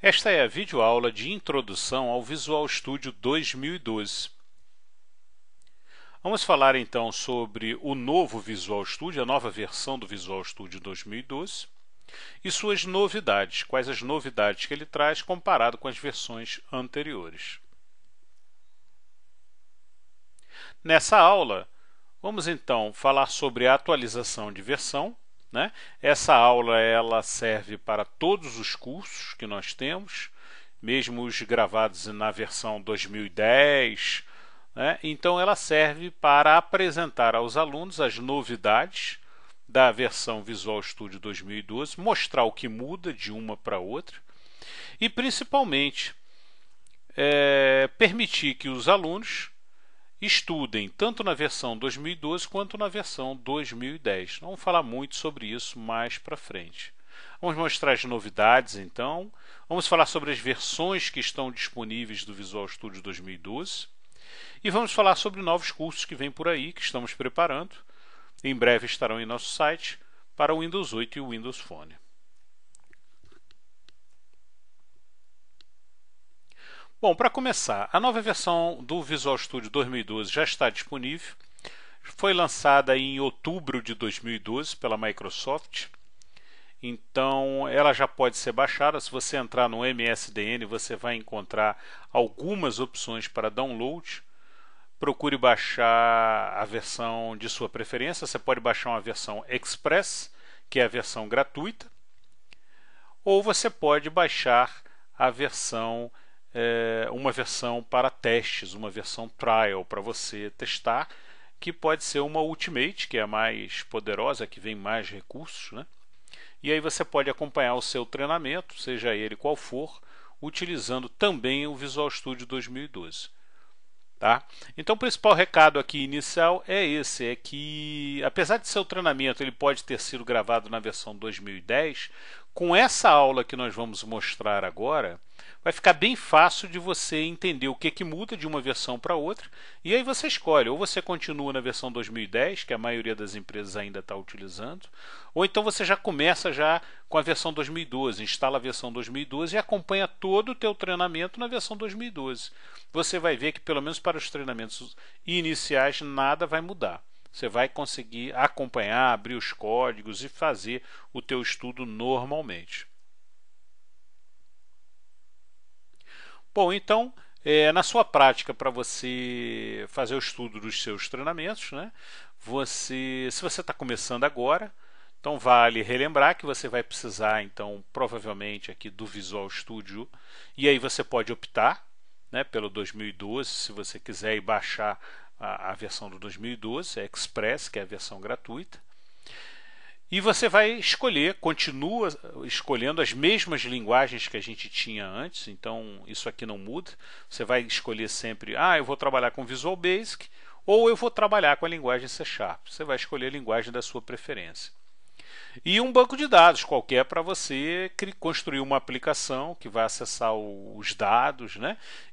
Esta é a videoaula de introdução ao Visual Studio 2012. Vamos falar então sobre o novo Visual Studio, a nova versão do Visual Studio 2012 e suas novidades, quais as novidades que ele traz comparado com as versões anteriores. Nessa aula, vamos então falar sobre a atualização de versão. Essa aula ela serve para todos os cursos que nós temos, mesmo os gravados na versão 2010. Então ela serve para apresentar aos alunos as novidades da versão Visual Studio 2012, mostrar o que muda de uma para outra e principalmente permitir que os alunos estudem tanto na versão 2012 quanto na versão 2010. Vamos falar muito sobre isso mais para frente. Vamos mostrar as novidades então, vamos falar sobre as versões que estão disponíveis do Visual Studio 2012 e vamos falar sobre novos cursos que vêm por aí, que estamos preparando. Em breve estarão em nosso site para o Windows 8 e o Windows Phone. Bom, para começar, a nova versão do Visual Studio 2012 já está disponível. Foi lançada em outubro de 2012 pela Microsoft. Então, ela já pode ser baixada. Se você entrar no MSDN, você vai encontrar algumas opções para download. Procure baixar a versão de sua preferência. Você pode baixar uma versão Express, que é a versão gratuita. Ou você pode baixar a versão uma versão para testes, uma versão trial para você testar, que pode ser uma Ultimate, que é a mais poderosa, que vem mais recursos, E aí você pode acompanhar o seu treinamento, seja ele qual for, utilizando também o Visual Studio 2012. Então o principal recado aqui inicial é esse, é que apesar de seu treinamento ele pode ter sido gravado na versão 2010, com essa aula que nós vamos mostrar agora, vai ficar bem fácil de você entender o que muda de uma versão para outra, e aí você escolhe, ou você continua na versão 2010, que a maioria das empresas ainda está utilizando, ou então você já começa já com a versão 2012, instala a versão 2012 e acompanha todo o teu treinamento na versão 2012. Você vai ver que pelo menos para os treinamentos iniciais nada vai mudar. Você vai conseguir acompanhar, abrir os códigos e fazer o teu estudo normalmente. Bom, então, na sua prática, para você fazer o estudo dos seus treinamentos, se você está começando agora, então vale relembrar que você vai precisar, então, provavelmente aqui do Visual Studio, e aí você pode optar pelo 2012, se você quiser ir baixar a versão do 2012, é Express, que é a versão gratuita. E você vai escolher, continua escolhendo as mesmas linguagens que a gente tinha antes, então isso aqui não muda. Você vai escolher sempre, eu vou trabalhar com Visual Basic ou eu vou trabalhar com a linguagem C#. Você vai escolher a linguagem da sua preferência. E um banco de dados qualquer para você construir uma aplicação que vai acessar os dados,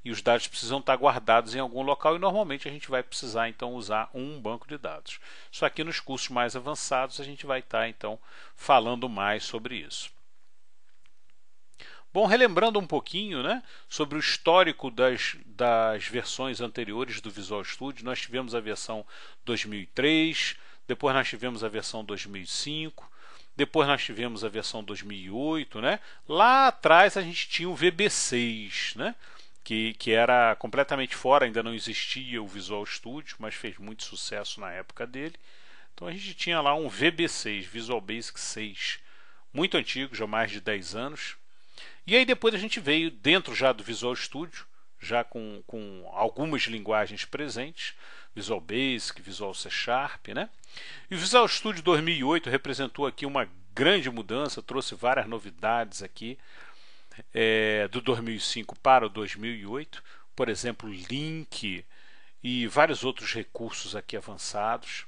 E os dados precisam estar guardados em algum local e normalmente a gente vai precisar então usar um banco de dados. Só que nos cursos mais avançados a gente vai estar então falando mais sobre isso. Bom, relembrando um pouquinho sobre o histórico das versões anteriores do Visual Studio, nós tivemos a versão 2003, depois nós tivemos a versão 2005, depois nós tivemos a versão 2008, Lá atrás a gente tinha o VB6, que era completamente fora, ainda não existia o Visual Studio, mas fez muito sucesso na época dele. Então a gente tinha lá um VB6, Visual Basic 6, muito antigo, já mais de 10 anos. E aí depois a gente veio dentro já do Visual Studio, já com algumas linguagens presentes, Visual Basic, Visual C#, E o Visual Studio 2008 representou aqui uma grande mudança, trouxe várias novidades aqui, do 2005 para o 2008, por exemplo, link e vários outros recursos aqui avançados.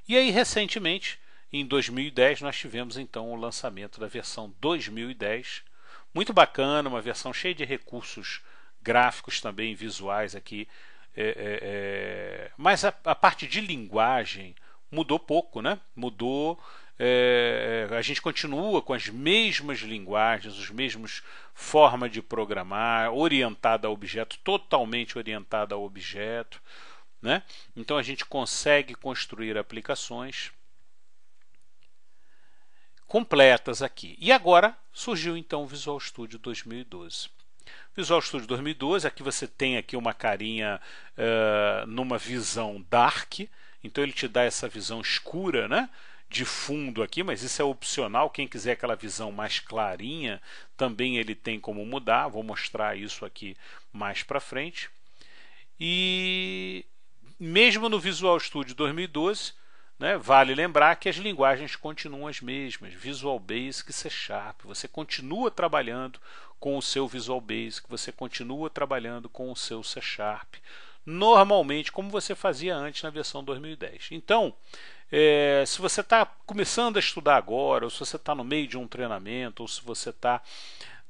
E aí recentemente, em 2010, nós tivemos então o lançamento da versão 2010, muito bacana, uma versão cheia de recursos gráficos também, visuais aqui, mas a parte de linguagem mudou pouco, né? A gente continua com as mesmas linguagens, os mesmos formas de programar, orientada a objeto, totalmente orientada ao objeto, né? Então a gente consegue construir aplicações completas aqui. E agora surgiu então o Visual Studio 2012. Visual Studio 2012, aqui você tem aqui uma carinha numa visão dark, então ele te dá essa visão escura, né, de fundo aqui, mas isso é opcional, quem quiser aquela visão mais clarinha, também ele tem como mudar, vou mostrar isso aqui mais para frente. E mesmo no Visual Studio 2012, né, vale lembrar que as linguagens continuam as mesmas, Visual Basic e C Sharp. Você continua trabalhando com o seu Visual Basic, você continua trabalhando com o seu C Sharp, normalmente como você fazia antes na versão 2010. Então, se você está começando a estudar agora, ou se você está no meio de um treinamento, ou se você está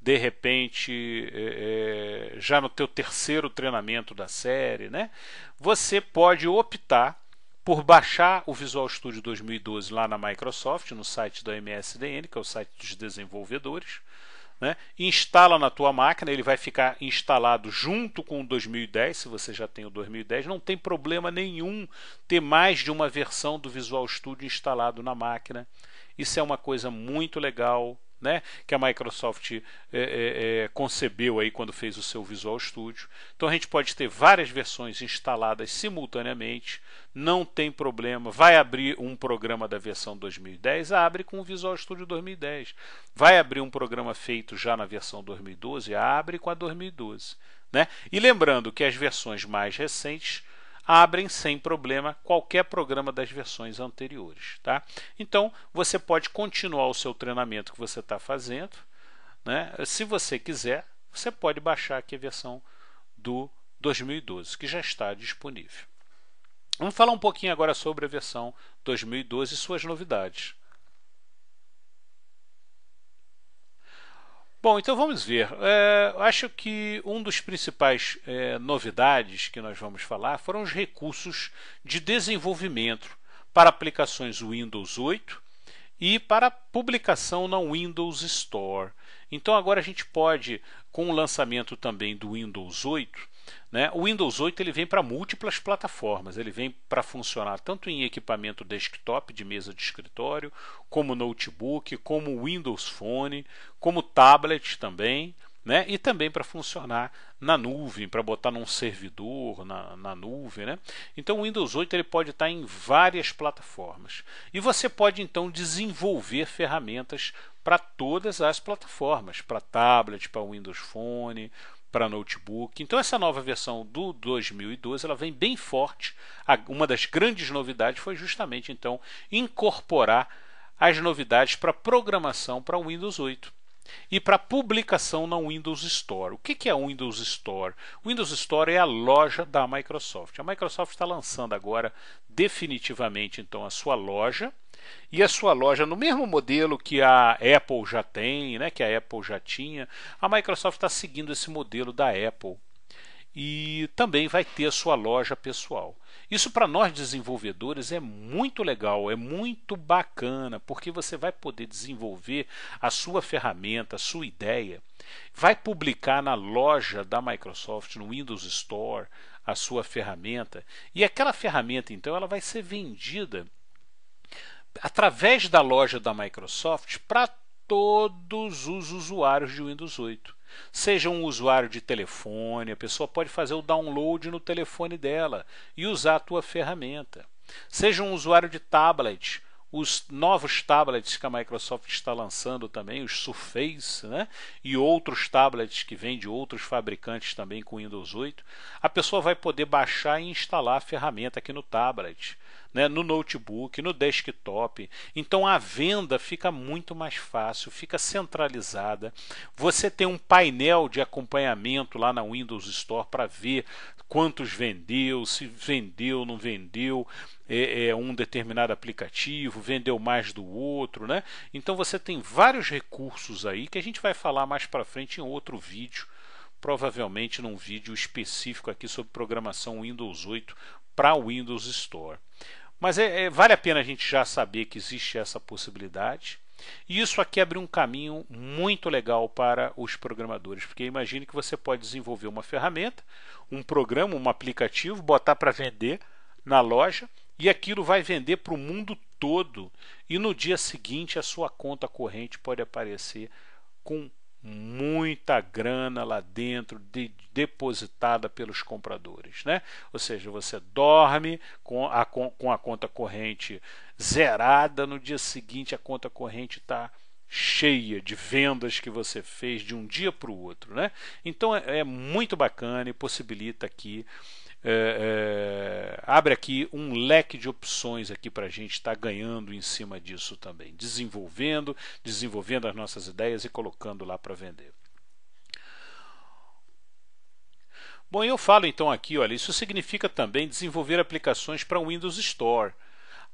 de repente já no teu terceiro treinamento da série, né, você pode optar por baixar o Visual Studio 2012 lá na Microsoft, no site da MSDN, que é o site dos desenvolvedores, né? Instala na tua máquina, ele vai ficar instalado junto com o 2010, se você já tem o 2010, não tem problema nenhum ter mais de uma versão do Visual Studio instalado na máquina. Isso é uma coisa muito legal, né, que a Microsoft concebeu aí quando fez o seu Visual Studio. Então a gente pode ter várias versões instaladas simultaneamente, não tem problema. Vai abrir um programa da versão 2010, abre com o Visual Studio 2010. Vai abrir um programa feito já na versão 2012, abre com a 2012. Né? E lembrando que as versões mais recentes abrem sem problema qualquer programa das versões anteriores. Tá? Então, você pode continuar o seu treinamento que você está fazendo. Né? Se você quiser, você pode baixar aqui a versão do 2012, que já está disponível. Vamos falar um pouquinho agora sobre a versão 2012 e suas novidades. Bom, então vamos ver. Acho que um dos principais novidades que nós vamos falar foram os recursos de desenvolvimento para aplicações Windows 8 e para publicação na Windows Store. Então agora a gente pode, com o lançamento também do Windows 8, né, o Windows 8 ele vem para múltiplas plataformas, ele vem para funcionar tanto em equipamento desktop de mesa de escritório, como notebook, como Windows Phone, como tablet também, né, e também para funcionar na nuvem, para botar num servidor na nuvem. Né? Então o Windows 8 ele pode estar em várias plataformas. E você pode então desenvolver ferramentas para todas as plataformas, para tablet, para Windows Phone, para notebook. Então essa nova versão do 2012 ela vem bem forte. Uma das grandes novidades foi justamente então incorporar as novidades para programação para o Windows 8 e para publicação na Windows Store. O que é o Windows Store? O Windows Store é a loja da Microsoft. A Microsoft está lançando agora definitivamente então a sua loja, e a sua loja no mesmo modelo que a Apple já tem, né, que a Apple já tinha. A Microsoft está seguindo esse modelo da Apple e também vai ter a sua loja pessoal. Isso para nós desenvolvedores é muito legal, é muito bacana, porque você vai poder desenvolver a sua ferramenta, a sua ideia, vai publicar na loja da Microsoft, no Windows Store, a sua ferramenta, e aquela ferramenta então ela vai ser vendida através da loja da Microsoft para todos os usuários de Windows 8. Seja um usuário de telefone, a pessoa pode fazer o download no telefone dela e usar a tua ferramenta. Seja um usuário de tablet, os novos tablets que a Microsoft está lançando também, os Surface, né? E outros tablets que vêm de outros fabricantes também com Windows 8, a pessoa vai poder baixar e instalar a ferramenta aqui no tablet, né? No notebook, no desktop. Então a venda fica muito mais fácil, fica centralizada. Você tem um painel de acompanhamento lá na Windows Store para ver quantos vendeu, se vendeu, não vendeu um determinado aplicativo, vendeu mais do outro, né? Então você tem vários recursos aí que a gente vai falar mais para frente em outro vídeo, provavelmente num vídeo específico aqui sobre programação Windows 8 para Windows Store. Mas vale a pena a gente já saber que existe essa possibilidade. E isso aqui abre um caminho muito legal para os programadores, porque imagine que você pode desenvolver uma ferramenta, um programa, um aplicativo, botar para vender na loja e aquilo vai vender para o mundo todo. E no dia seguinte a sua conta corrente pode aparecer com muita grana lá dentro depositada pelos compradores, né? Ou seja, você dorme com a conta corrente zerada, no dia seguinte a conta corrente está cheia de vendas que você fez de um dia para o outro, né? Então é muito bacana e possibilita aqui abre aqui um leque de opções aqui para a gente estar ganhando em cima disso também, desenvolvendo as nossas ideias e colocando lá para vender. Bom, eu falo então aqui, olha, isso significa também desenvolver aplicações para o Windows Store.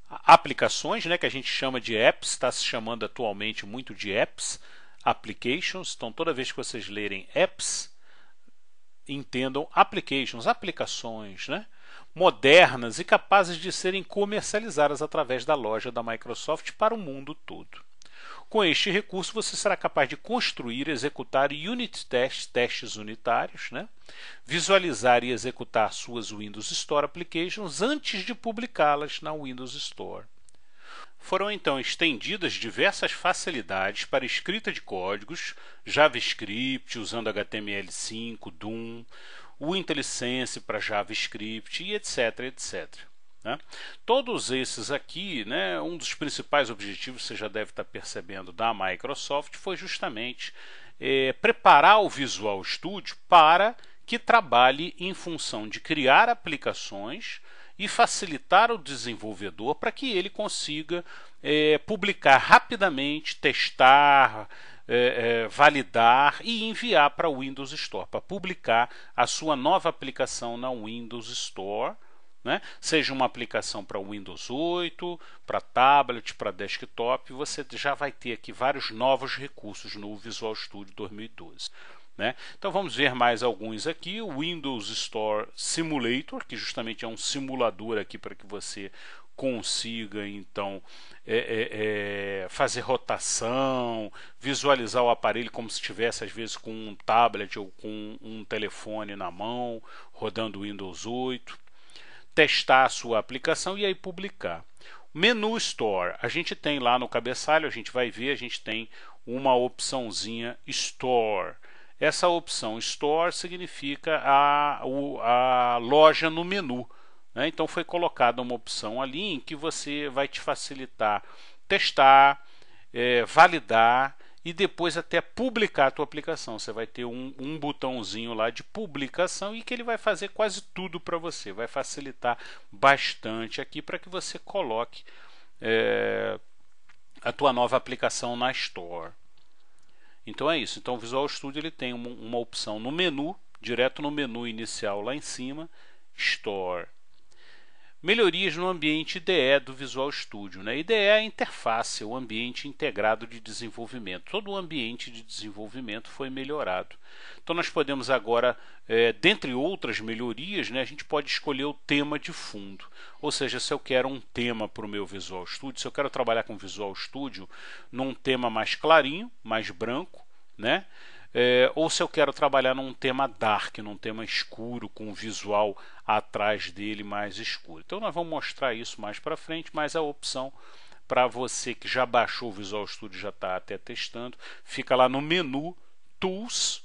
Aplicações, né, que a gente chama de apps, está se chamando atualmente muito de apps, applications. Então toda vez que vocês lerem apps, entendam applications, aplicações, né? Modernas e capazes de serem comercializadas através da loja da Microsoft para o mundo todo. Com este recurso você será capaz de construir e executar unit tests, testes unitários, né? Visualizar e executar suas Windows Store Applications antes de publicá-las na Windows Store. Foram então estendidas diversas facilidades para escrita de códigos, JavaScript usando HTML5, Doom, o IntelliSense para JavaScript e etc, etc. Né? Todos esses aqui, né, um dos principais objetivos, você já deve estar percebendo, da Microsoft foi justamente preparar o Visual Studio para que trabalhe em função de criar aplicações e facilitar o desenvolvedor para que ele consiga publicar rapidamente, testar, validar e enviar para o Windows Store, para publicar a sua nova aplicação na Windows Store, né? Seja uma aplicação para Windows 8, para tablet, para desktop, você já vai ter aqui vários novos recursos no Visual Studio 2012. Né? Então vamos ver mais alguns aqui. O Windows Store Simulator, que justamente é um simulador aqui para que você consiga então fazer rotação, visualizar o aparelho como se estivesse às vezes com um tablet ou com um telefone na mão, rodando o Windows 8, testar a sua aplicação e aí publicar. Menu Store, a gente tem lá no cabeçalho, a gente vai ver, a gente tem uma opçãozinha Store. Essa opção Store significa a loja no menu. Né? Então foi colocada uma opção ali em que você vai te facilitar testar, validar e depois até publicar a tua aplicação. Você vai ter um botãozinho lá de publicação e que ele vai fazer quase tudo para você. Vai facilitar bastante aqui para que você coloque a tua nova aplicação na Store. Então é isso. Então o Visual Studio ele tem uma opção no menu, direto no menu inicial lá em cima, Store. Melhorias no ambiente IDE do Visual Studio. Né? IDE é a interface, o ambiente integrado de desenvolvimento. Todo o ambiente de desenvolvimento foi melhorado. Então nós podemos agora, dentre outras melhorias, né, a gente pode escolher o tema de fundo. Ou seja, se eu quero um tema para o meu Visual Studio, se eu quero trabalhar com Visual Studio num tema mais clarinho, mais branco, né? Ou se eu quero trabalhar num tema dark, num tema escuro, com o visual atrás dele mais escuro. Então nós vamos mostrar isso mais para frente, mas a opção para você que já baixou o Visual Studio, já está até testando, fica lá no menu Tools,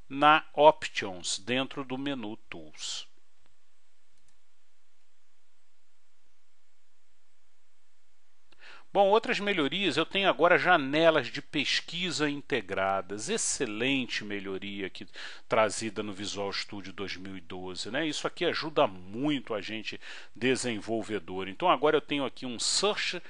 na Options, dentro do menu Tools. Bom, outras melhorias, eu tenho agora janelas de pesquisa integradas, excelente melhoria aqui trazida no Visual Studio 2012, né? Isso aqui ajuda muito a gente desenvolvedor. Então agora eu tenho aqui um search,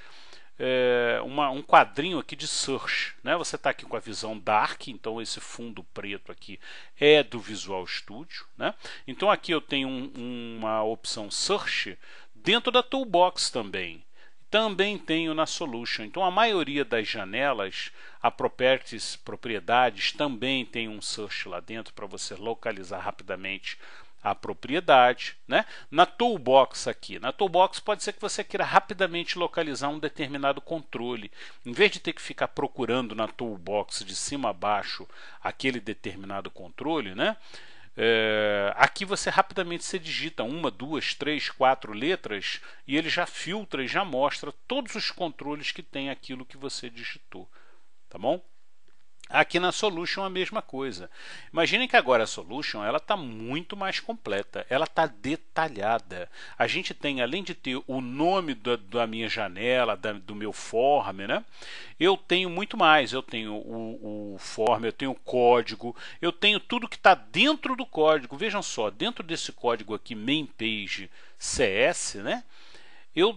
um quadrinho aqui de search, né? Você está aqui com a visão dark, então esse fundo preto aqui é do Visual Studio, né? Então aqui eu tenho uma opção search dentro da toolbox também. Também tenho na Solution. Então a maioria das janelas, a properties, propriedades, também tem um search lá dentro para você localizar rapidamente a propriedade, né? Na toolbox aqui, na toolbox pode ser que você queira rapidamente localizar um determinado controle. Em vez de ter que ficar procurando na toolbox de cima a baixo aquele determinado controle, né? Aqui você rapidamente se digita uma, duas, três, quatro letras e ele já filtra e já mostra todos os controles que tem aquilo que você digitou, tá bom? Aqui na Solution a mesma coisa. Imaginem que agora a Solution está muito mais completa, ela está detalhada. A gente tem, além de ter o nome da minha janela, do meu form, né? Eu tenho muito mais. Eu tenho o form, eu tenho o código, eu tenho tudo que está dentro do código. Vejam só, dentro desse código aqui, main page CS, né?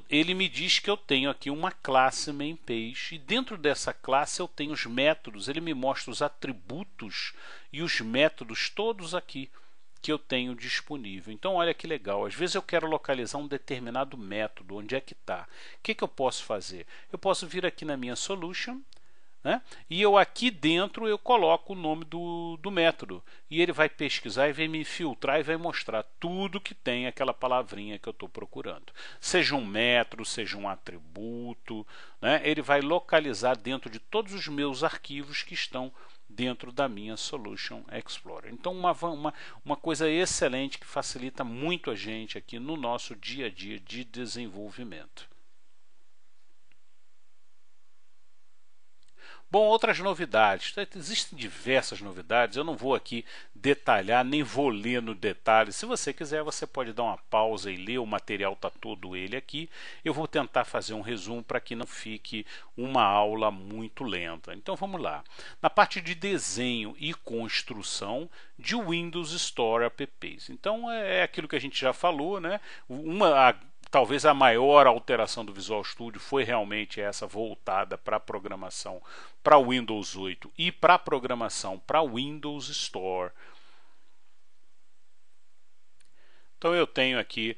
Ele me diz que eu tenho aqui uma classe MainPage e dentro dessa classe eu tenho os métodos, ele me mostra os atributos e os métodos todos aqui que eu tenho disponível. Então olha que legal, às vezes eu quero localizar um determinado método, onde é que está? O que eu posso fazer? Eu posso vir aqui na minha Solution, né? E eu aqui dentro eu coloco o nome do método e ele vai pesquisar e vai me filtrar e vai mostrar tudo que tem aquela palavrinha que eu estou procurando, seja um método, seja um atributo, né? Ele vai localizar dentro de todos os meus arquivos que estão dentro da minha Solution Explorer. Então uma coisa excelente que facilita muito a gente aqui no nosso dia a dia de desenvolvimento. Bom, outras novidades. Existem diversas novidades, eu não vou aqui detalhar, nem vou ler no detalhe. Se você quiser, você pode dar uma pausa e ler, o material está todo ele aqui. Eu vou tentar fazer um resumo para que não fique uma aula muito lenta. Então vamos lá. Na parte de desenho e construção de Windows Store Apps. Então é aquilo que a gente já falou, né? Talvez a maior alteração do Visual Studio foi realmente essa voltada para a programação para Windows 8 e para a programação para Windows Store. Então eu tenho aqui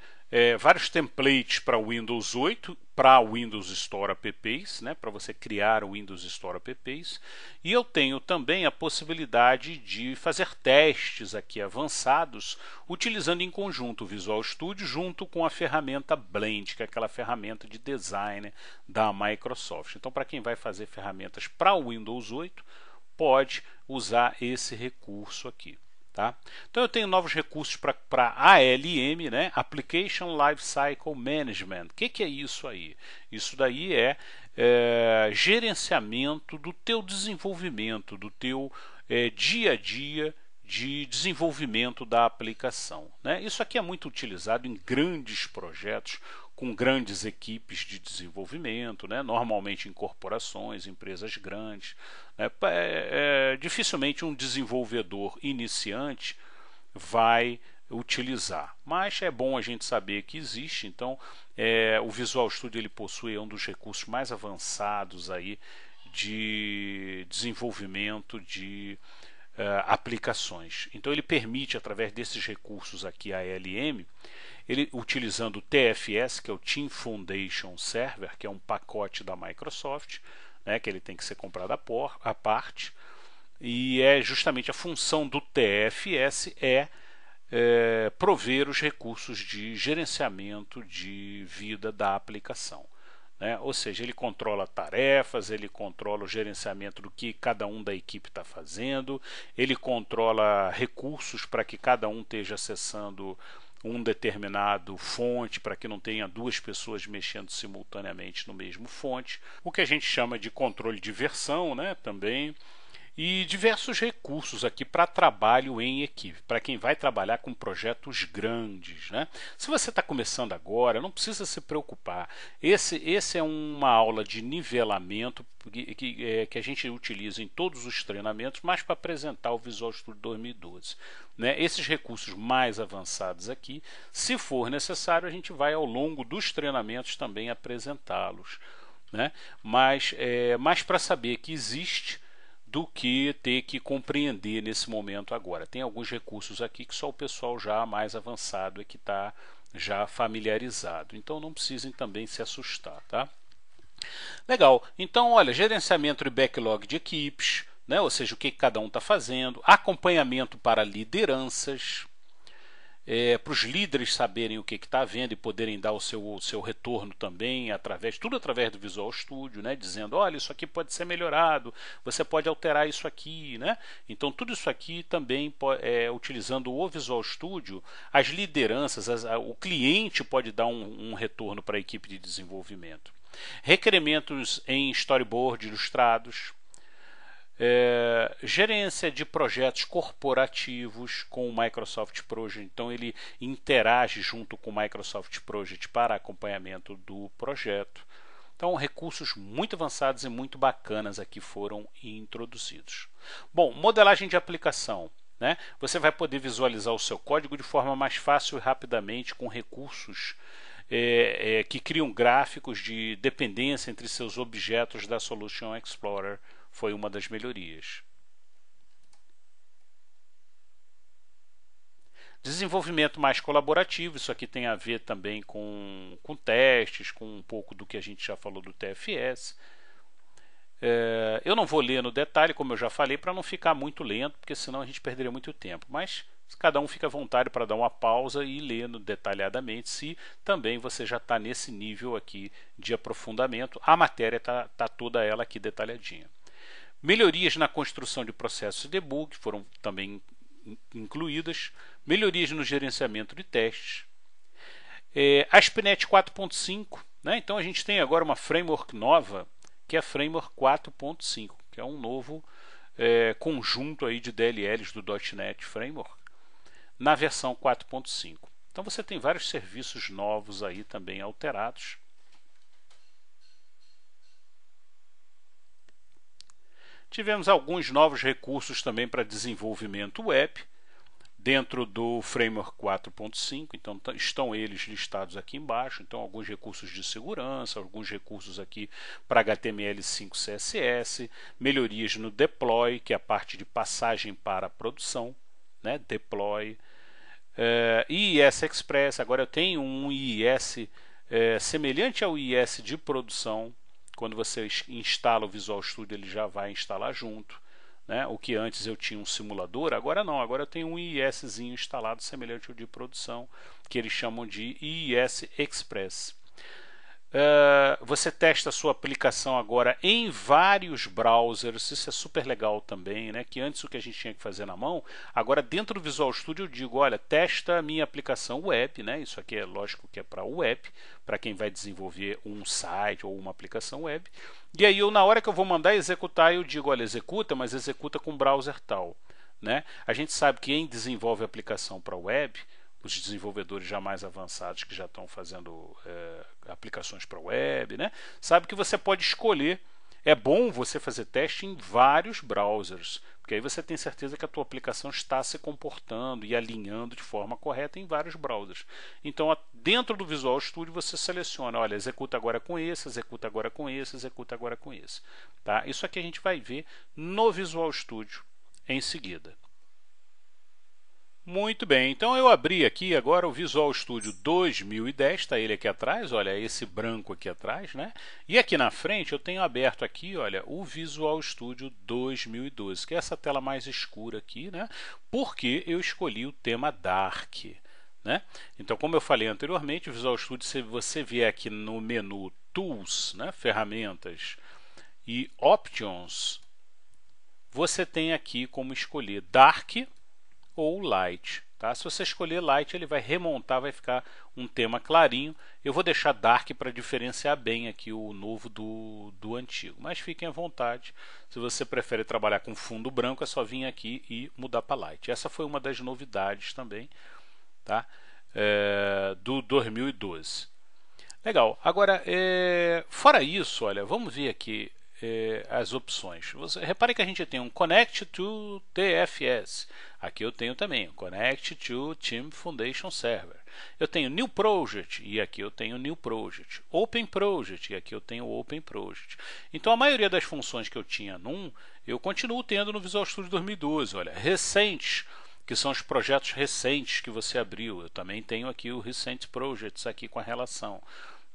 vários templates para Windows 8, para Windows Store Apps, né, para você criar o Windows Store Apps. E eu tenho também a possibilidade de fazer testes aqui avançados, utilizando em conjunto o Visual Studio junto com a ferramenta Blend, que é aquela ferramenta de design da Microsoft. Então, para quem vai fazer ferramentas para o Windows 8, pode usar esse recurso aqui. Tá? Então eu tenho novos recursos para ALM, né? Application Lifecycle Management. O que é isso aí? Isso daí é gerenciamento do teu desenvolvimento, do teu dia a dia de desenvolvimento da aplicação, né? Isso aqui é muito utilizado em grandes projetos com grandes equipes de desenvolvimento, né? Normalmente em corporações, empresas grandes, né? Dificilmente um desenvolvedor iniciante vai utilizar, mas é bom a gente saber que existe. Então o Visual Studio ele possui um dos recursos mais avançados aí de desenvolvimento de aplicações. Então ele permite, através desses recursos aqui ALM, ele utilizando o TFS, que é o Team Foundation Server, que é um pacote da Microsoft, né, que ele tem que ser comprado à parte, e é justamente a função do TFS prover os recursos de gerenciamento de vida da aplicação. Né? Ou seja, ele controla tarefas, ele controla o gerenciamento do que cada um da equipe está fazendo, ele controla recursos para que cada um esteja acessando um determinado fonte, para que não tenha duas pessoas mexendo simultaneamente no mesmo fonte, o que a gente chama de controle de versão, né, também. E diversos recursos aqui para trabalho em equipe, para quem vai trabalhar com projetos grandes, né? Se você está começando agora, não precisa se preocupar. Esse é uma aula de nivelamento que a gente utiliza em todos os treinamentos, mas para apresentar o Visual Studio 2012. Né? Esses recursos mais avançados aqui, se for necessário, a gente vai ao longo dos treinamentos também apresentá-los. Né? Mas para saber que existe, do que ter que compreender nesse momento agora. Tem alguns recursos aqui que só o pessoal já mais avançado é que está já familiarizado. Então não precisem também se assustar, tá? Legal. Então, olha, gerenciamento de backlog de equipes, né? Ou seja, o que cada um está fazendo, acompanhamento para lideranças, para os líderes saberem o que está havendo e poderem dar o seu retorno também, tudo através do Visual Studio, né? Dizendo, olha, isso aqui pode ser melhorado, você pode alterar isso aqui, né? Então tudo isso aqui também, utilizando o Visual Studio, as lideranças, o cliente pode dar um retorno para a equipe de desenvolvimento. Requerimentos em storyboard ilustrados, gerência de projetos corporativos com o Microsoft Project, então ele interage junto com o Microsoft Project para acompanhamento do projeto. Então recursos muito avançados e muito bacanas aqui foram introduzidos. Bom, modelagem de aplicação, né? Você vai poder visualizar o seu código de forma mais fácil e rapidamente com recursos que criam gráficos de dependência entre seus objetos da Solution Explorer. Foi uma das melhorias. Desenvolvimento mais colaborativo, isso aqui tem a ver também com testes, com um pouco do que a gente já falou do TFS. Eu não vou ler no detalhe, como eu já falei, para não ficar muito lento, porque senão a gente perderia muito tempo. Mas cada um fica à vontade para dar uma pausa e ler detalhadamente, se também você já está nesse nível aqui de aprofundamento. A matéria está toda ela aqui detalhadinha. Melhorias na construção de processos de debug foram também incluídas. Melhorias no gerenciamento de testes. ASP.NET 4.5, né? Então a gente tem agora uma framework nova, que é a Framework 4.5, que é um novo conjunto aí de DLLs do .NET Framework, na versão 4.5. Então você tem vários serviços novos aí também alterados. Tivemos alguns novos recursos também para desenvolvimento web dentro do Framework 4.5, então estão eles listados aqui embaixo. Então alguns recursos de segurança, alguns recursos aqui para HTML5 CSS, melhorias no deploy, que é a parte de passagem para a produção, né? Deploy, IIS Express. Agora eu tenho um IIS semelhante ao IIS de produção. Quando você instala o Visual Studio, ele já vai instalar junto, né? O que antes eu tinha um simulador, agora não, agora eu tenho um IISzinho instalado semelhante ao de produção, que eles chamam de IIS Express. Você testa a sua aplicação agora em vários browsers, isso é super legal também, né? Que antes o que a gente tinha que fazer na mão, agora dentro do Visual Studio eu digo, olha, testa a minha aplicação web, né? Isso aqui é lógico que é para web, para quem vai desenvolver um site ou uma aplicação web. E aí na hora que eu vou mandar executar, eu digo, olha, executa, mas executa com browser tal, né? A gente sabe que quem desenvolve aplicação para web, os desenvolvedores já mais avançados que já estão fazendo aplicações para web, né? Sabe que você pode escolher. É bom você fazer teste em vários browsers, porque aí você tem certeza que a tua aplicação está se comportando e alinhando de forma correta em vários browsers. Então, dentro do Visual Studio, você seleciona, olha, executa agora com esse, executa agora com esse, executa agora com esse. Tá? Isso aqui a gente vai ver no Visual Studio em seguida. Muito bem, então eu abri aqui agora o Visual Studio 2010, está ele aqui atrás, olha, esse branco aqui atrás, né? E aqui na frente eu tenho aberto aqui, olha, o Visual Studio 2012, que é essa tela mais escura aqui, né? Porque eu escolhi o tema Dark, né? Então, como eu falei anteriormente, o Visual Studio, se você vier aqui no menu Tools, né? Ferramentas e Options, você tem aqui como escolher Dark ou Light. Tá? Se você escolher Light, ele vai remontar, vai ficar um tema clarinho. Eu vou deixar Dark para diferenciar bem aqui o novo do antigo. Mas fiquem à vontade. Se você prefere trabalhar com fundo branco, é só vir aqui e mudar para Light. Essa foi uma das novidades também, tá? Do 2012. Legal. Agora, fora isso, olha, vamos ver aqui as opções. Repare que a gente tem um Connect to TFS. Aqui eu tenho também Connect to Team Foundation Server. Eu tenho New Project e aqui eu tenho New Project. Open Project e aqui eu tenho Open Project. Então a maioria das funções que eu tinha eu continuo tendo no Visual Studio 2012. Olha, recentes, que são os projetos recentes que você abriu. Eu também tenho aqui o Recent Projects aqui com a relação.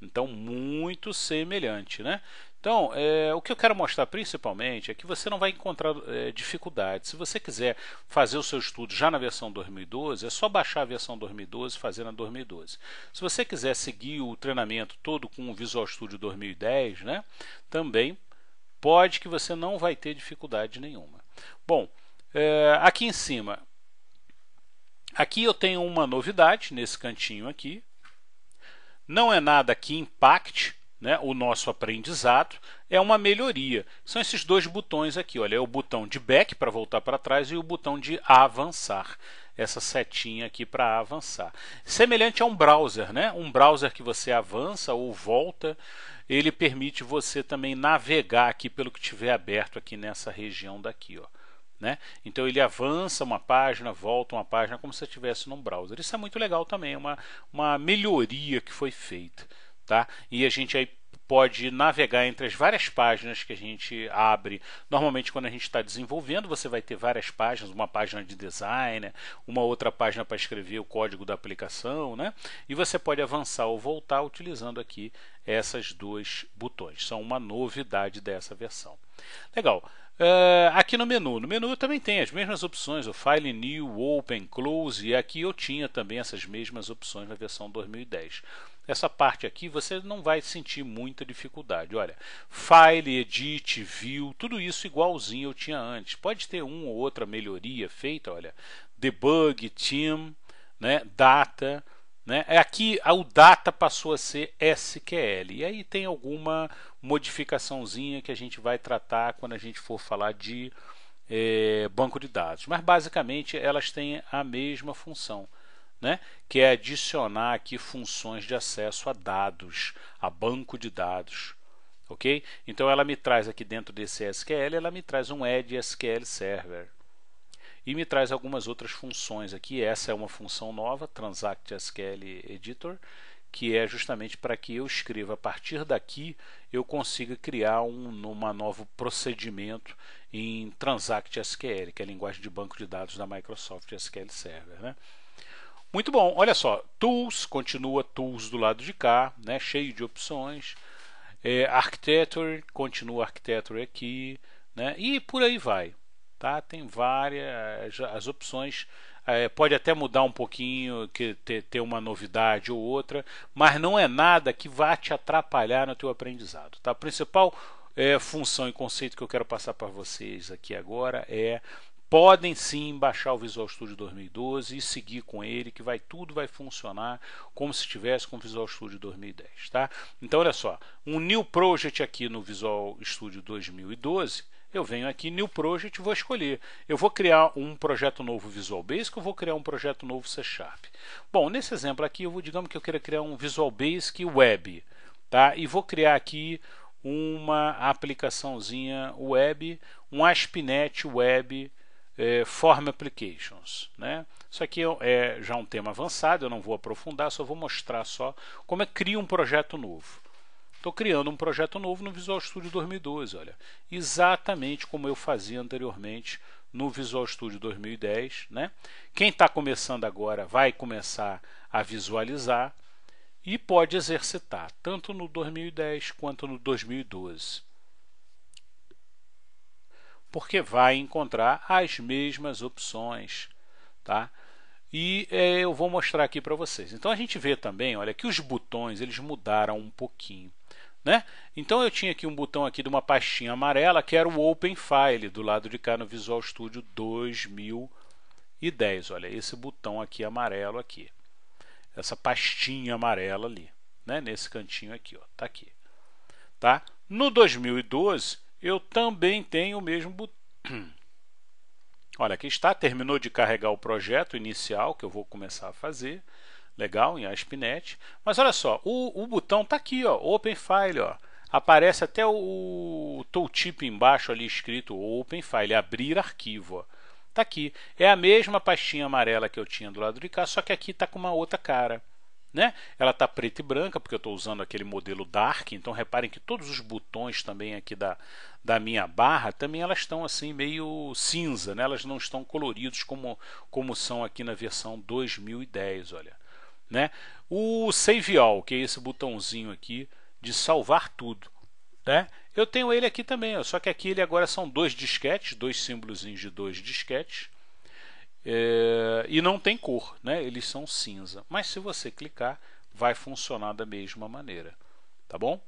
Então, muito semelhante, né? Então, o que eu quero mostrar principalmente é que você não vai encontrar dificuldade. Se você quiser fazer o seu estudo já na versão 2012, é só baixar a versão 2012 e fazer na 2012. Se você quiser seguir o treinamento todo com o Visual Studio 2010, né, também pode, que você não vai ter dificuldade nenhuma. Bom, aqui em cima, aqui eu tenho uma novidade nesse cantinho aqui. Não é nada que impacte, né, o nosso aprendizado, é uma melhoria. São esses dois botões aqui, olha, é o botão de back para voltar para trás e o botão de avançar. Essa setinha aqui para avançar. Semelhante a um browser, né? Um browser que você avança ou volta, ele permite você também navegar aqui pelo que tiver aberto aqui nessa região daqui, ó. Né? Então ele avança uma página, volta uma página, como se estivesse num browser. Isso é muito legal também, é uma melhoria que foi feita. Tá? E a gente aí pode navegar entre as várias páginas que a gente abre. Normalmente quando a gente está desenvolvendo, você vai ter várias páginas, uma página de design, uma outra página para escrever o código da aplicação, né? E você pode avançar ou voltar utilizando aqui esses dois botões. São uma novidade dessa versão. Legal. Aqui no menu também tem as mesmas opções, o File New, Open, Close, e aqui eu tinha também essas mesmas opções na versão 2010. Essa parte aqui você não vai sentir muita dificuldade. Olha, File, Edit, View, tudo isso igualzinho eu tinha antes. Pode ter uma ou outra melhoria feita, olha, Debug, Theme, né, Data, né? Aqui o data passou a ser SQL, e aí tem alguma modificaçãozinha que a gente vai tratar quando a gente for falar de banco de dados, mas basicamente elas têm a mesma função, né? Que é adicionar aqui funções de acesso a dados, a banco de dados. Ok? Então ela me traz aqui dentro desse SQL, ela me traz um Add SQL Server. E me traz algumas outras funções aqui. Essa é uma função nova, Transact SQL Editor, que é justamente para que eu escreva a partir daqui, eu consiga criar um novo procedimento em Transact SQL, que é a linguagem de banco de dados da Microsoft SQL Server, né? Muito bom, olha só, Tools, continua Tools do lado de cá, né, cheio de opções. Architecture, continua Architecture aqui, né, e por aí vai. Tá? Tem várias as opções, pode até mudar um pouquinho, ter uma novidade ou outra, mas não é nada que vá te atrapalhar no teu aprendizado. Tá? A principal função e conceito que eu quero passar para vocês aqui agora podem sim baixar o Visual Studio 2012 e seguir com ele, que tudo vai funcionar como se estivesse com o Visual Studio 2010. Tá? Então olha só, um New Project aqui no Visual Studio 2012, eu venho aqui, New Project, vou escolher. Eu vou criar um projeto novo Visual Basic ou vou criar um projeto novo C Sharp? Bom, nesse exemplo aqui, digamos que eu queira criar um Visual Basic Web. Tá? E vou criar aqui uma aplicaçãozinha web, um ASP.NET Web Form Applications. Né? Isso aqui é já um tema avançado, eu não vou aprofundar, só vou mostrar só como é que cria um projeto novo. Estou criando um projeto novo no Visual Studio 2012, olha, exatamente como eu fazia anteriormente no Visual Studio 2010. Né? Quem está começando agora vai começar a visualizar e pode exercitar, tanto no 2010 quanto no 2012. Porque vai encontrar as mesmas opções. Tá? E eu vou mostrar aqui para vocês. Então a gente vê também, olha, que os botões eles mudaram um pouquinho. Né? Então eu tinha aqui um botão aqui de uma pastinha amarela que era o Open File do lado de cá no Visual Studio 2010. Olha, esse botão aqui amarelo aqui, essa pastinha amarela ali, né? Nesse cantinho aqui, ó, tá aqui. Tá? No 2012 eu também tenho o mesmo botão. Olha, aqui está, terminou de carregar o projeto inicial que eu vou começar a fazer. Legal, em ASP.NET. Mas olha só, o botão está aqui, ó, Open File. Ó. Aparece até o tooltip embaixo ali escrito Open File, abrir arquivo. Está aqui. É a mesma pastinha amarela que eu tinha do lado de cá, só que aqui está com uma outra cara. Né? Ela está preta e branca, porque eu estou usando aquele modelo Dark. Então reparem que todos os botões também aqui da minha barra, também elas estão assim meio cinza. Né? Elas não estão coloridos como são aqui na versão 2010. Olha. Né? O Save All, que é esse botãozinho aqui de salvar tudo. né? Eu tenho ele aqui também, ó, só que aqui ele agora são dois disquetes, dois símbolos de dois disquetes, e não tem cor, né? Eles são cinza. Mas se você clicar, vai funcionar da mesma maneira, tá bom?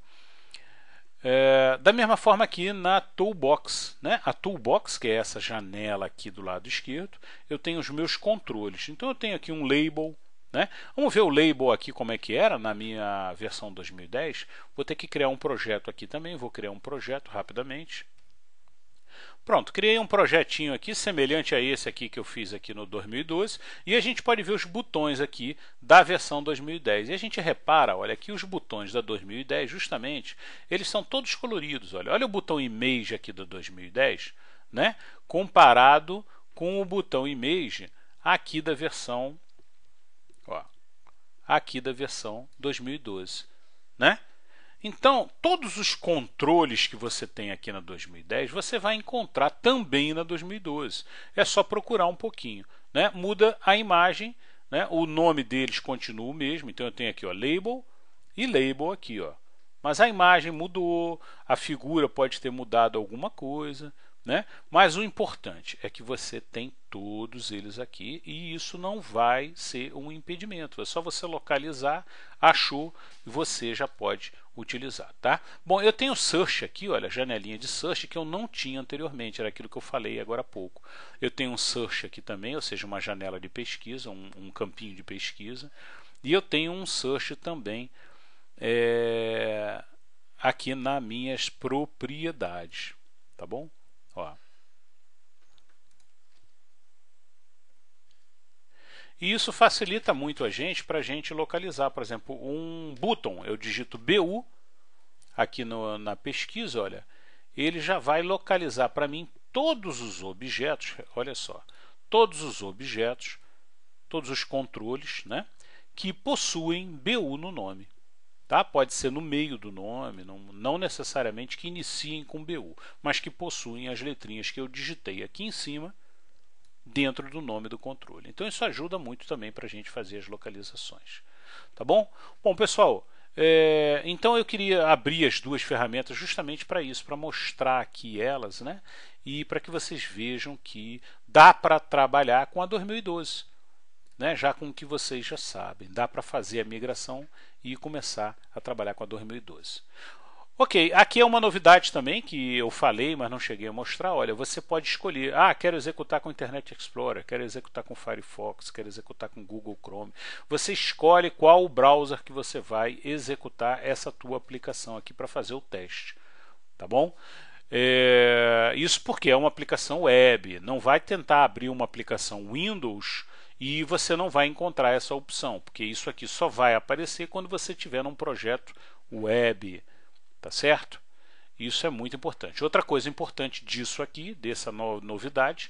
Da mesma forma aqui na Toolbox, né? A Toolbox, que é essa janela aqui do lado esquerdo, eu tenho os meus controles. Então eu tenho aqui um label, né? Vamos ver o label aqui como é que era na minha versão 2010. Vou ter que criar um projeto aqui também, vou criar um projeto rapidamente. Pronto, criei um projetinho aqui semelhante a esse aqui que eu fiz aqui no 2012 e a gente pode ver os botões aqui da versão 2010. E a gente repara, olha aqui os botões da 2010, justamente, eles são todos coloridos. Olha o botão Image aqui do 2010, né? Comparado com o botão Image aqui da versão, aqui da versão 2012, né? Então, todos os controles que você tem aqui na 2010, você vai encontrar também na 2012. É só procurar um pouquinho, né? Muda a imagem, né? O nome deles continua o mesmo. Então, eu tenho aqui, ó, label e label aqui, ó. Mas a imagem mudou, a figura pode ter mudado alguma coisa, né? Mas o importante é que você tem todos eles aqui e isso não vai ser um impedimento. É só você localizar, achou e você já pode utilizar, tá? Bom, eu tenho search aqui, olha, janelinha de search que eu não tinha anteriormente, era aquilo que eu falei agora há pouco. Eu tenho um search aqui também, ou seja, uma janela de pesquisa, um campinho de pesquisa, e eu tenho um search também aqui nas minhas propriedades, tá bom? Ó. E isso facilita muito a gente para a gente localizar, por exemplo, um button. Eu digito BU aqui na pesquisa, olha, ele já vai localizar para mim todos os objetos, olha só, todos os objetos, todos os controles, né, que possuem BU no nome. Tá? Pode ser no meio do nome, não necessariamente que iniciem com BU, mas que possuem as letrinhas que eu digitei aqui em cima dentro do nome do controle. Então isso ajuda muito também para a gente fazer as localizações. Tá bom? Bom, pessoal, então eu queria abrir as duas ferramentas justamente para isso, para mostrar aqui elas, né? E para que vocês vejam que dá para trabalhar com a 2012. Né, já com o que vocês já sabem, dá para fazer a migração e começar a trabalhar com a 2012. Ok, aqui é uma novidade também que eu falei, mas não cheguei a mostrar. Olha, você pode escolher, quero executar com Internet Explorer, quero executar com Firefox, quero executar com Google Chrome. Você escolhe qual o browser que você vai executar essa tua aplicação aqui para fazer o teste, tá bom? Isso porque é uma aplicação web, não vai tentar abrir uma aplicação Windows e você não vai encontrar essa opção, porque isso aqui só vai aparecer quando você tiver um projeto web, tá certo? Isso é muito importante. Outra coisa importante disso aqui, dessa novidade,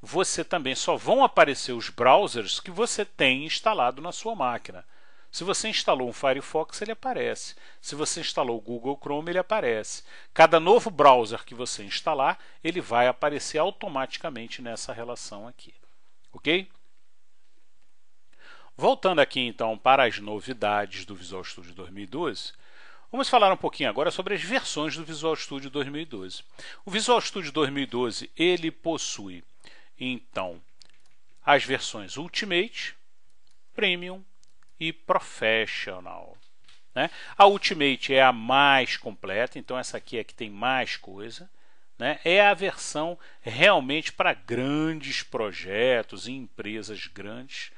você também só vão aparecer os browsers que você tem instalado na sua máquina. Se você instalou um Firefox, ele aparece. Se você instalou o Google Chrome, ele aparece. Cada novo browser que você instalar, ele vai aparecer automaticamente nessa relação aqui. Ok? Voltando aqui então para as novidades do Visual Studio 2012, vamos falar um pouquinho agora sobre as versões do Visual Studio 2012. O Visual Studio 2012 ele possui então as versões Ultimate, Premium e Professional. Né? A Ultimate é a mais completa, então essa aqui é a que tem mais coisa. Né? É a versão realmente para grandes projetos e empresas grandes.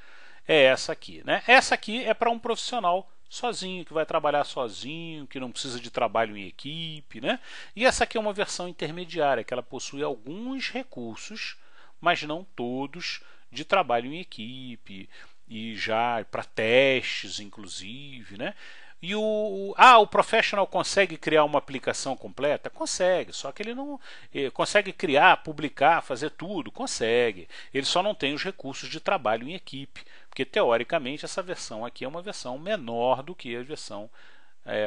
É essa aqui. Né? Essa aqui é para um profissional sozinho, que vai trabalhar sozinho, que não precisa de trabalho em equipe. Né? E essa aqui é uma versão intermediária, que ela possui alguns recursos, mas não todos, de trabalho em equipe, e já para testes, inclusive. Né? E o Professional consegue criar uma aplicação completa? Consegue, só que ele não consegue criar, publicar, fazer tudo, consegue. Ele só não tem os recursos de trabalho em equipe, porque teoricamente essa versão aqui é uma versão menor do que a versão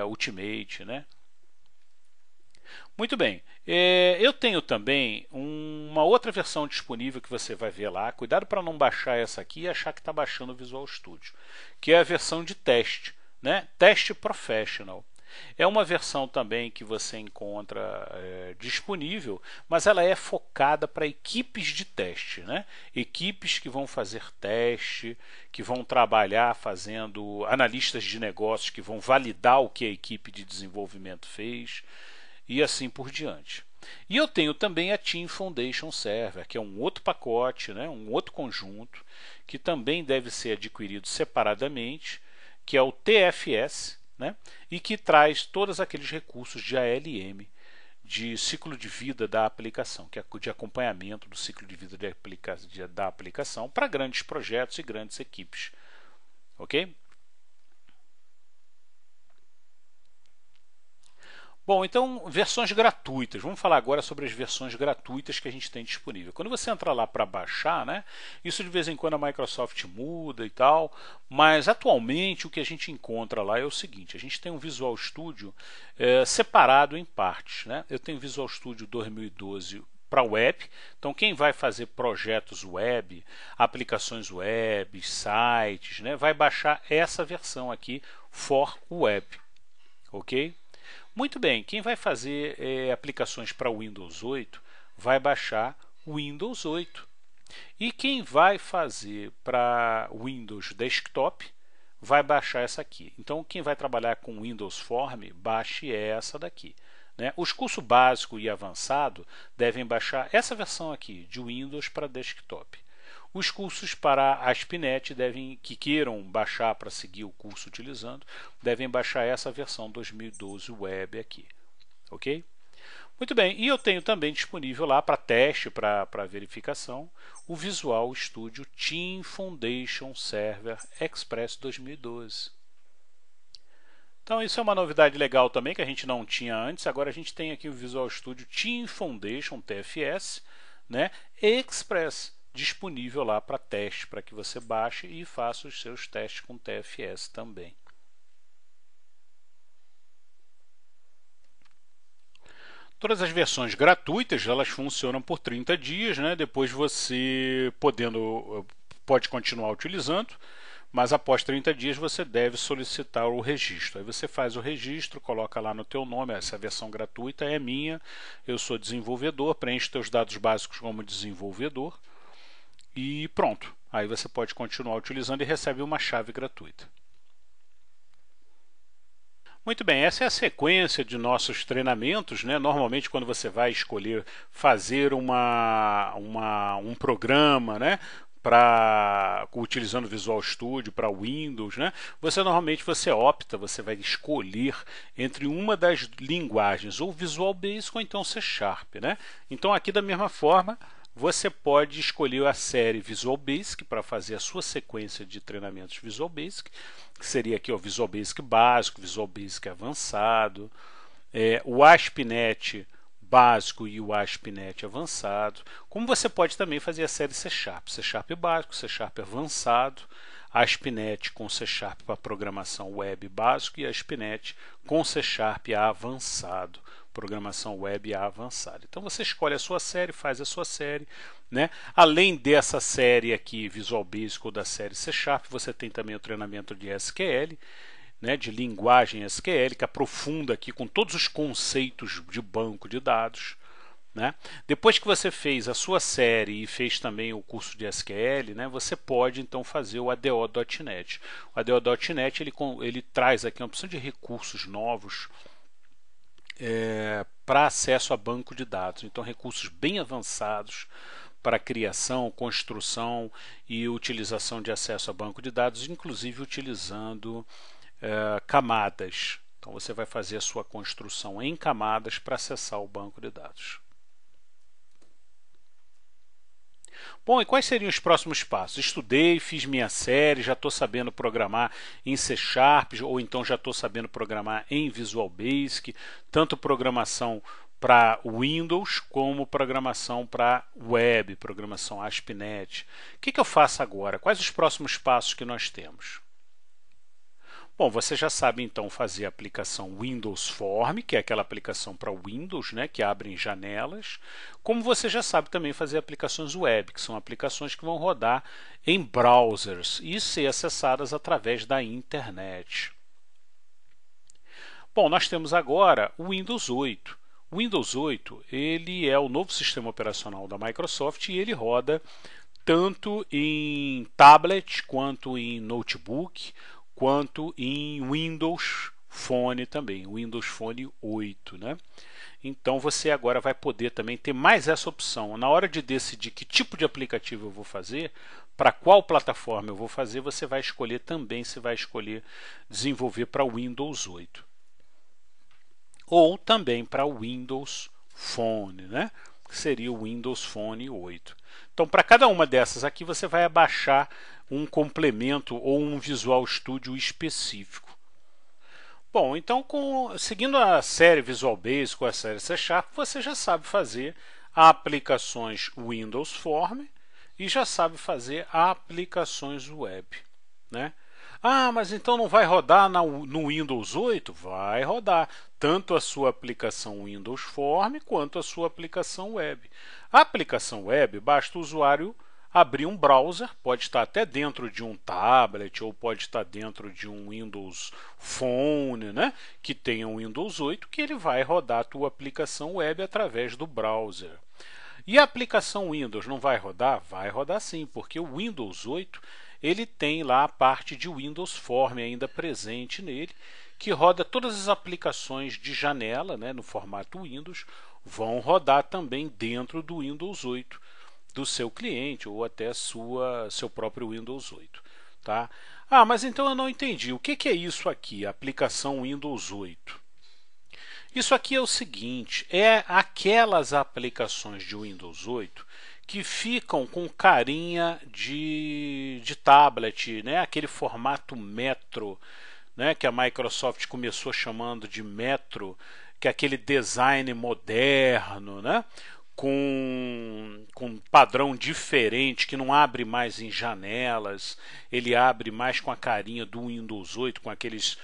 Ultimate. Né? Muito bem, eu tenho também uma outra versão disponível que você vai ver lá. Cuidado para não baixar essa aqui e achar que está baixando o Visual Studio, que é a versão de teste. Né? Teste Professional. É uma versão também que você encontra disponível, mas ela é focada para equipes de teste, né? Equipes que vão fazer teste, que vão trabalhar fazendo analistas de negócios que vão validar o que a equipe de desenvolvimento fez e assim por diante. E eu tenho também a Team Foundation Server, que é um outro pacote, né? Um outro conjunto, que também deve ser adquirido separadamente, que é o TFS, né? E que traz todos aqueles recursos de ALM, de ciclo de vida da aplicação, que é de acompanhamento do ciclo de vida da aplicação para grandes projetos e grandes equipes. Ok? Bom, então, versões gratuitas. Vamos falar agora sobre as versões gratuitas que a gente tem disponível. Quando você entra lá para baixar, né, isso de vez em quando a Microsoft muda e tal, mas atualmente o que a gente encontra lá é o seguinte: a gente tem um Visual Studio separado em partes. Né? Eu tenho Visual Studio 2012 para web, então quem vai fazer projetos web, aplicações web, sites, né, vai baixar essa versão aqui, For Web. Ok? Muito bem, quem vai fazer aplicações para Windows 8 vai baixar Windows 8. E quem vai fazer para Windows Desktop vai baixar essa aqui. Então, quem vai trabalhar com Windows Form, baixe essa daqui. Né? Os cursos básico e avançado devem baixar essa versão aqui, de Windows para Desktop. Os cursos para ASP.NET que queiram baixar para seguir o curso utilizando, devem baixar essa versão 2012 Web aqui. Ok? Muito bem, e eu tenho também disponível lá para teste, para verificação, o Visual Studio Team Foundation Server Express 2012. Então isso é uma novidade legal também que a gente não tinha antes. Agora a gente tem aqui o Visual Studio Team Foundation TFS, né, Express, disponível lá para teste, para que você baixe e faça os seus testes com TFS também. Todas as versões gratuitas, elas funcionam por 30 dias, né? Depois você pode continuar utilizando, mas após 30 dias você deve solicitar o registro. Aí você faz o registro, coloca lá no teu nome, essa versão gratuita é minha, eu sou desenvolvedor, preenche teus dados básicos como desenvolvedor e pronto. Aí você pode continuar utilizando e recebe uma chave gratuita. Muito bem, essa é a sequência de nossos treinamentos, né? Normalmente quando você vai escolher fazer um programa, né, utilizando Visual Studio para Windows, né? Normalmente você vai escolher entre uma das linguagens, ou Visual Basic ou então C Sharp, né? Então aqui da mesma forma você pode escolher a série Visual Basic para fazer a sua sequência de treinamentos Visual Basic, que seria aqui o Visual Basic básico, Visual Basic avançado, o ASP.NET básico e o ASP.NET avançado. Como você pode também fazer a série C Sharp, C Sharp básico, C Sharp avançado, ASP.NET com C Sharp para programação web básico e ASP.NET com C Sharp avançado, programação web avançada. Então você escolhe a sua série, faz a sua série, né? Além dessa série aqui Visual Basic ou da série C Sharp, você tem também o treinamento de SQL, né, de linguagem SQL, que aprofunda aqui com todos os conceitos de banco de dados. Né? Depois que você fez a sua série e fez também o curso de SQL, né, você pode então fazer o ADO.NET. O ADO.NET ele traz aqui uma opção de recursos novos para acesso a banco de dados. Então, recursos bem avançados para criação, construção e utilização de acesso a banco de dados, inclusive utilizando camadas. Então você vai fazer a sua construção em camadas para acessar o banco de dados. Bom, e quais seriam os próximos passos? Estudei, fiz minha série, já estou sabendo programar em C Sharp, ou então já estou sabendo programar em Visual Basic, tanto programação para Windows como programação para web, programação ASP.NET. O que eu faço agora? Quais os próximos passos que nós temos? Bom, você já sabe então fazer a aplicação Windows Form, que é aquela aplicação para Windows, né, que abre em janelas, como você já sabe também fazer aplicações web, que são aplicações que vão rodar em browsers e ser acessadas através da internet. Bom, nós temos agora o Windows 8. O Windows 8 ele é o novo sistema operacional da Microsoft e ele roda tanto em tablet, quanto em notebook, quanto em Windows Phone também, Windows Phone 8, né? Então você agora vai poder também ter mais essa opção. Na hora de decidir que tipo de aplicativo eu vou fazer, para qual plataforma eu vou fazer, você vai escolher também se vai escolher desenvolver para Windows 8. Ou também para Windows Phone, né? Que seria o Windows Phone 8. Então, para cada uma dessas aqui, você vai abaixar um complemento ou um Visual Studio específico. Bom, então, seguindo a série Visual Basic ou a série C Sharp, você já sabe fazer aplicações Windows Form e já sabe fazer aplicações web, né? Ah, mas então não vai rodar no Windows 8? Vai rodar tanto a sua aplicação Windows Form quanto a sua aplicação web. A aplicação web, basta o usuário abrir um browser, pode estar até dentro de um tablet ou pode estar dentro de um Windows Phone, né, que tenha um Windows 8, que ele vai rodar a tua aplicação web através do browser. E a aplicação Windows não vai rodar? Vai rodar sim, porque o Windows 8 ele tem lá a parte de Windows Form ainda presente nele, que roda todas as aplicações de janela, né, no formato Windows, vão rodar também dentro do Windows 8 do seu cliente ou até seu próprio Windows 8. Tá? Ah, mas então eu não entendi. O que é isso aqui, a aplicação Windows 8? Isso aqui é o seguinte, é aquelas aplicações de Windows 8 que ficam com carinha de tablet, né? Aquele formato Metro, né? Que a Microsoft começou chamando de Metro, que é aquele design moderno, né? Com padrão diferente, que não abre mais em janelas, ele abre mais com a carinha do Windows 8, com aqueles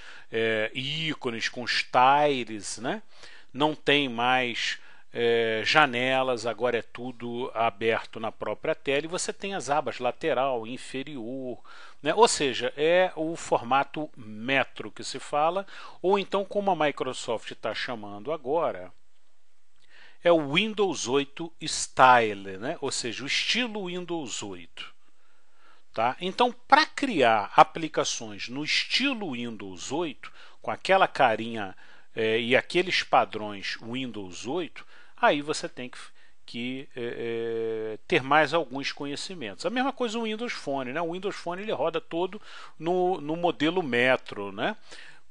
ícones, com os tiles, né? Não tem mais janelas, agora é tudo aberto na própria tela e você tem as abas lateral, inferior, né? Ou seja, é o formato Metro que se fala, ou então como a Microsoft está chamando agora, é o Windows 8 Style, né? Ou seja, o estilo Windows 8. Tá? Então, para criar aplicações no estilo Windows 8, com aquela carinha e aqueles padrões Windows 8, aí você tem que ter mais alguns conhecimentos. A mesma coisa o Windows Phone, né? O Windows Phone ele roda todo no modelo Metro, né?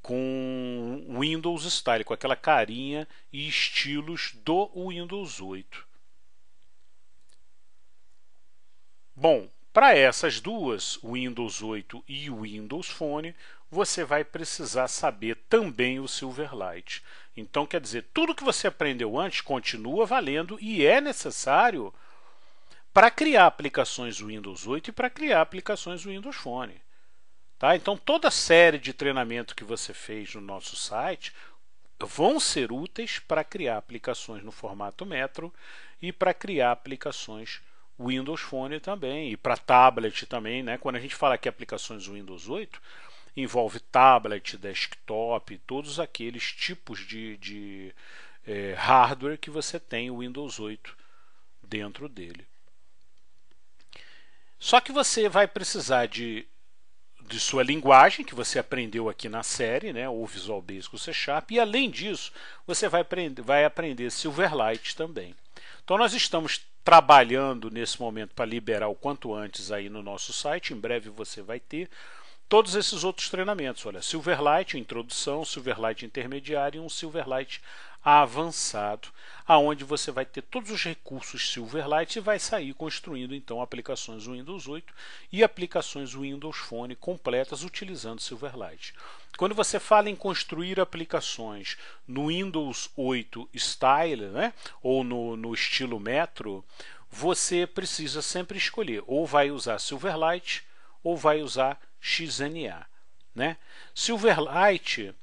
Com Windows Style, com aquela carinha e estilos do Windows 8. Bom, para essas duas, o Windows 8 e o Windows Phone, você vai precisar saber também o Silverlight. Então, quer dizer, tudo que você aprendeu antes continua valendo e é necessário para criar aplicações Windows 8 e para criar aplicações Windows Phone. Tá? Então, toda a série de treinamento que você fez no nosso site vão ser úteis para criar aplicações no formato Metro e para criar aplicações Windows Phone também, e para tablet também. Né? Quando a gente fala aqui aplicações Windows 8, envolve tablet, desktop, todos aqueles tipos de hardware que você tem o Windows 8 dentro dele. Só que você vai precisar de sua linguagem, que você aprendeu aqui na série, né, ou Visual Basic ou C Sharp, e além disso, você vai aprender Silverlight também. Então nós estamos trabalhando nesse momento para liberar o quanto antes aí no nosso site, em breve você vai ter todos esses outros treinamentos. Olha, Silverlight, introdução, Silverlight intermediário e um Silverlight avançado, aonde você vai ter todos os recursos Silverlight e vai sair construindo então aplicações Windows 8 e aplicações Windows Phone completas utilizando Silverlight. Quando você fala em construir aplicações no Windows 8 Style, né, ou no estilo Metro, você precisa sempre escolher, ou vai usar Silverlight ou vai usar XNA. Né? Silverlight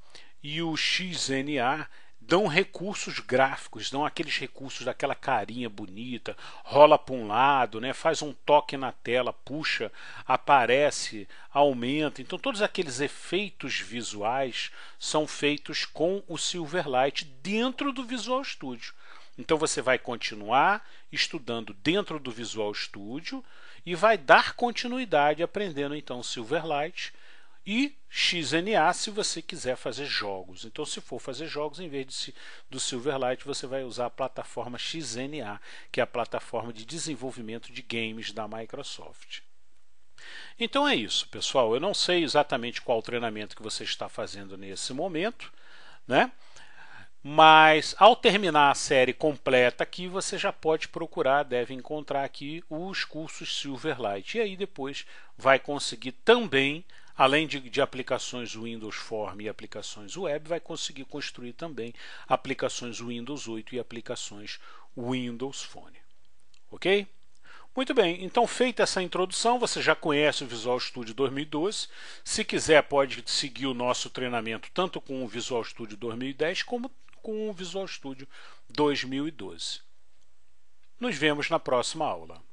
e o XNA dão recursos gráficos, dão aqueles recursos daquela carinha bonita, rola para um lado, né, faz um toque na tela, puxa, aparece, aumenta. Então todos aqueles efeitos visuais são feitos com o Silverlight dentro do Visual Studio. Então você vai continuar estudando dentro do Visual Studio e vai dar continuidade aprendendo então Silverlight e XNA se você quiser fazer jogos. Então se for fazer jogos, em vez do Silverlight, você vai usar a plataforma XNA, que é a plataforma de desenvolvimento de games da Microsoft. Então é isso, pessoal. Eu não sei exatamente qual treinamento que você está fazendo nesse momento, né? Mas ao terminar a série completa aqui, você já pode procurar, deve encontrar aqui os cursos Silverlight. E aí depois vai conseguir também, além de aplicações Windows Form e aplicações web, vai conseguir construir também aplicações Windows 8 e aplicações Windows Phone. Ok? Muito bem, então feita essa introdução, você já conhece o Visual Studio 2012. Se quiser, pode seguir o nosso treinamento tanto com o Visual Studio 2010 como com o Visual Studio 2012. Nos vemos na próxima aula.